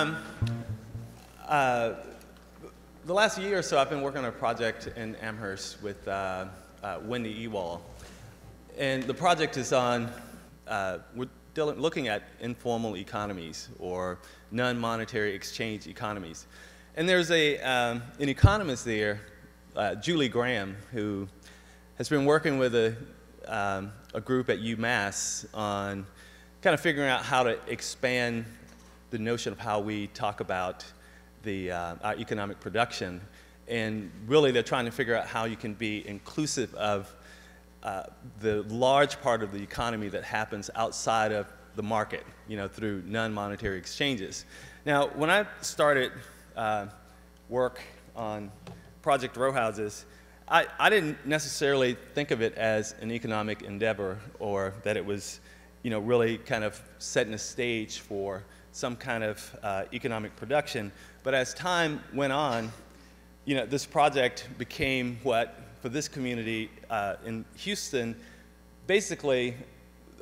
The last year or so, I've been working on a project in Amherst with Wendy Ewall. And the project is on, we're looking at informal economies or non-monetary exchange economies. And there's an economist there, Julie Graham, who has been working with a group at UMass on kind of figuring out how to expand the notion of how we talk about our economic production. And really, they're trying to figure out how you can be inclusive of the large part of the economy that happens outside of the market, through non-monetary exchanges. Now, when I started work on Project Row Houses, I didn't necessarily think of it as an economic endeavor, or that it was, really kind of setting a stage for some kind of economic production. But as time went on, this project became what, for this community in Houston, basically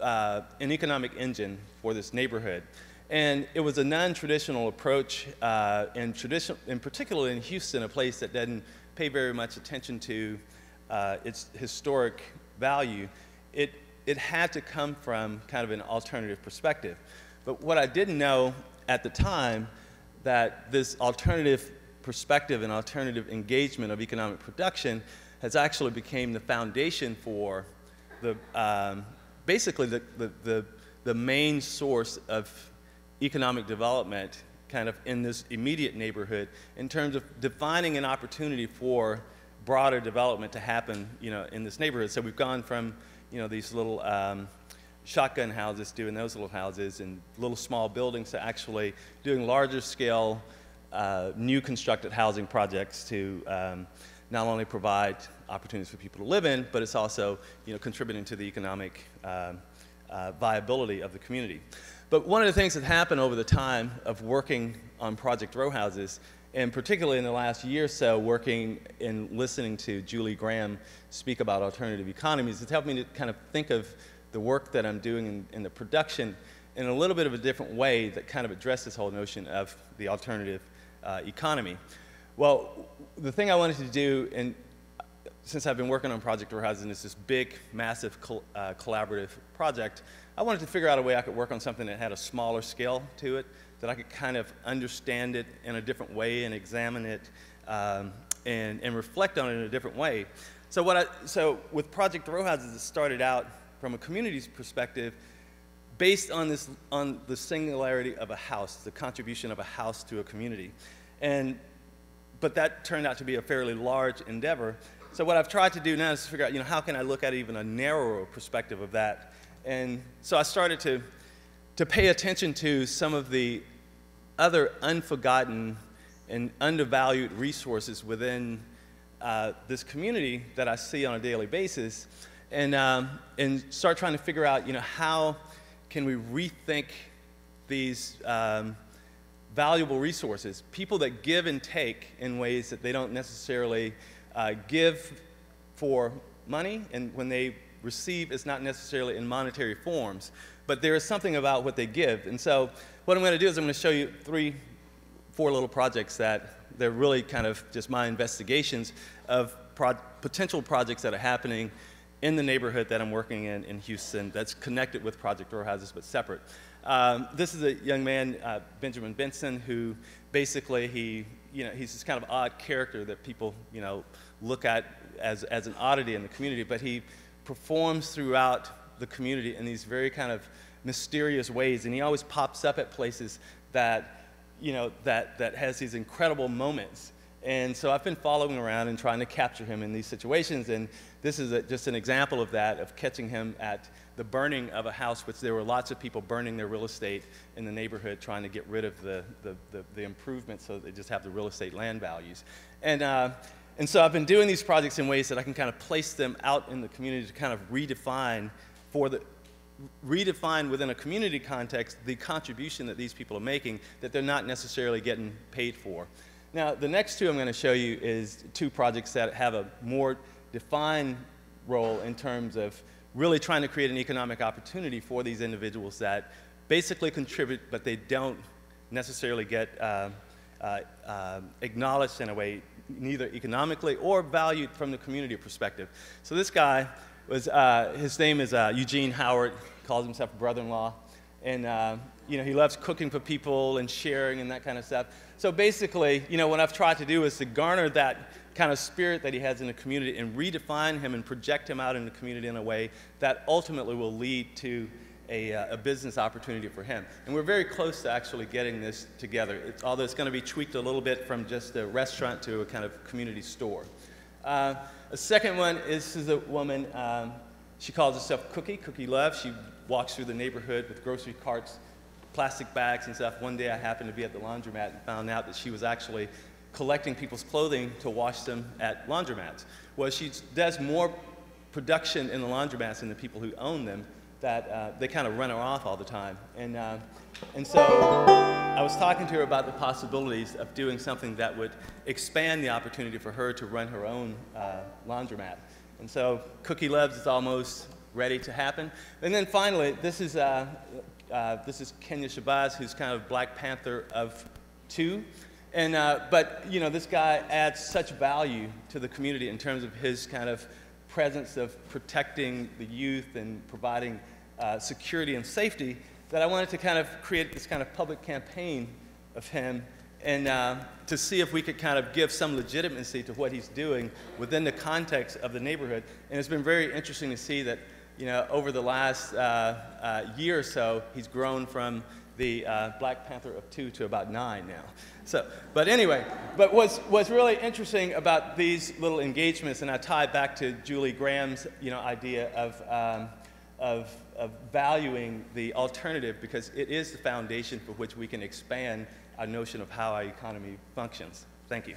an economic engine for this neighborhood. And it was a non-traditional approach, and particularly in Houston, a place that doesn't pay very much attention to its historic value. It had to come from kind of an alternative perspective. But what I didn't know at the time, that this alternative perspective and alternative engagement of economic production has actually become the foundation for basically the main source of economic development kind of in this immediate neighborhood, in terms of defining an opportunity for broader development to happen, in this neighborhood. So we've gone from, these little shotgun houses, doing those little houses and little small buildings, to actually doing larger scale new constructed housing projects to not only provide opportunities for people to live in, but it's also contributing to the economic viability of the community. But one of the things that happened over the time of working on Project Row Houses, and particularly in the last year or so, working and listening to Julie Graham speak about alternative economies, it's helped me to kind of think of the work that I'm doing in the production in a little bit of a different way that kind of addresses this whole notion of the alternative economy. Well, the thing I wanted to do, and since I've been working on Project Row Houses, and it's this big, massive collaborative project, I wanted to figure out a way I could work on something that had a smaller scale to it, that I could kind of understand it in a different way and examine it and reflect on it in a different way. So with Project Row Houses, it started out from a community's perspective, based on the singularity of a house, the contribution of a house to a community. But that turned out to be a fairly large endeavor. So what I've tried to do now is figure out, how can I look at even a narrower perspective of that? And so I started to pay attention to some of the other unforgotten and undervalued resources within this community that I see on a daily basis, and start trying to figure out, how can we rethink these valuable resources, people that give and take in ways that they don't necessarily give for money, and when they receive, it's not necessarily in monetary forms, but there is something about what they give. And so what I'm going to do is I'm going to show you 4 little projects that they're really kind of just my investigations of potential projects that are happening in the neighborhood that I'm working in Houston, that's connected with Project Row Houses but separate. This is a young man, Benjamin Benson, who basically he's this kind of odd character that people look at as an oddity in the community, but he performs throughout the community in these very kind of mysterious ways, and he always pops up at places that that has these incredible moments. And so I've been following around and trying to capture him in these situations, and this is just an example of that, of catching him at the burning of a house, which there were lots of people burning their real estate in the neighborhood, trying to get rid of the improvements so that they just have the real estate land values. And so I've been doing these projects in ways that I can kind of place them out in the community to kind of redefine within a community context the contribution that these people are making that they're not necessarily getting paid for. Now, the next 2 I'm going to show you is 2 projects that have a more defined role in terms of really trying to create an economic opportunity for these individuals that basically contribute, but they don't necessarily get acknowledged in a way, neither economically or valued from the community perspective. So this guy was, his name is Eugene Howard, calls himself brother-in-law, and you know, he loves cooking for people and sharing and that kind of stuff. So basically, you know, what I've tried to do is to garner that kind of spirit that he has in the community and redefine him and project him out in the community in a way that ultimately will lead to a business opportunity for him. And we're very close to actually getting this together, although it's going to be tweaked a little bit from just a restaurant to a kind of community store. A second one is a woman, she calls herself Cookie Love. She walks through the neighborhood with grocery carts, plastic bags and stuff. One day I happened to be at the laundromat and found out that she was actually collecting people's clothing to wash them at laundromats. Well, she does more production in the laundromats than the people who own them, that they kind of run her off all the time. And so I was talking to her about the possibilities of doing something that would expand the opportunity for her to run her own laundromat. And so Cookie Loves is almost ready to happen. And then finally, this is Kenya Shabazz, who's kind of Black Panther of 2. And, but, you know, this guy adds such value to the community in terms of his kind of presence of protecting the youth and providing security and safety, that I wanted to kind of create this kind of public campaign of him and to see if we could kind of give some legitimacy to what he's doing within the context of the neighborhood. And it's been very interesting to see that, you know, over the last year or so, he's grown from the Black Panther of 2 to about 9 now. So, but anyway, but what's really interesting about these little engagements, and I tie it back to Julie Graham's, you know, idea of valuing the alternative, because it is the foundation for which we can expand our notion of how our economy functions. Thank you.